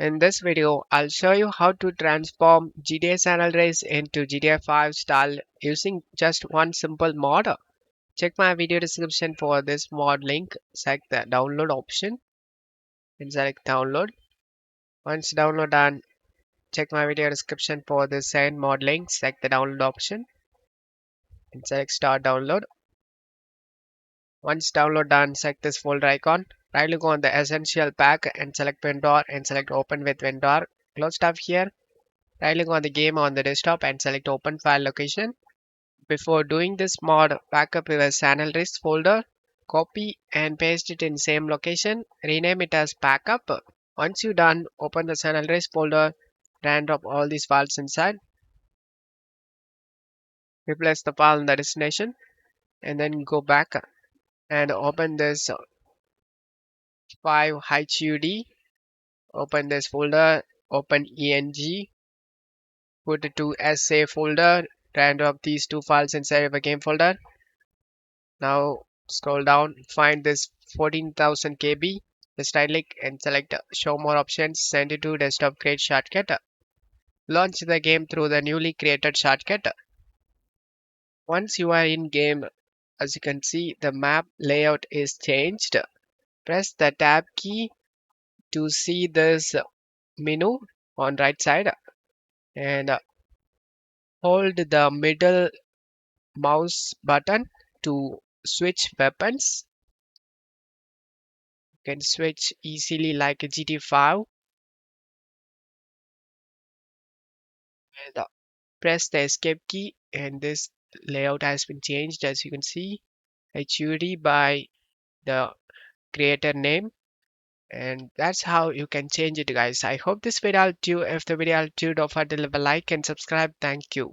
In this video, I'll show you how to transform GTA San Andreas into GTA 5 style using just one simple mod. Check my video description for this mod link. Select the download option and select download. Once download done, check my video description for the same mod link. Select the download option and select start download. Once download done, select this folder icon. Right click on the essential pack and select vendor and select open with vendor. Close tab here. Right click on the game on the desktop and select open file location. Before doing this mod, backup your San Andreas folder, copy and paste it in same location, rename it as backup. Once you're done, open the San Andreas folder, and drop all these files inside, replace the file in the destination, and then go back and open this 5HUD, open this folder, open ENG, put it to SA folder, and drop these two files inside of a game folder. Now scroll down, find this 14,000 KB. Just right click and select show more options, send it to desktop create shortcut. Launch the game through the newly created shortcut. Once you are in game, as you can see, the map layout is changed. Press the tab key to see this menu on right side and hold the middle mouse button to switch weapons. You can switch easily like a GT5 and press the escape key and this layout has been changed as you can see HUD by the creator name, and that's how you can change it guys. I hope this video helped you. If the video helped you, don't forget to leave a like and subscribe. Thank you.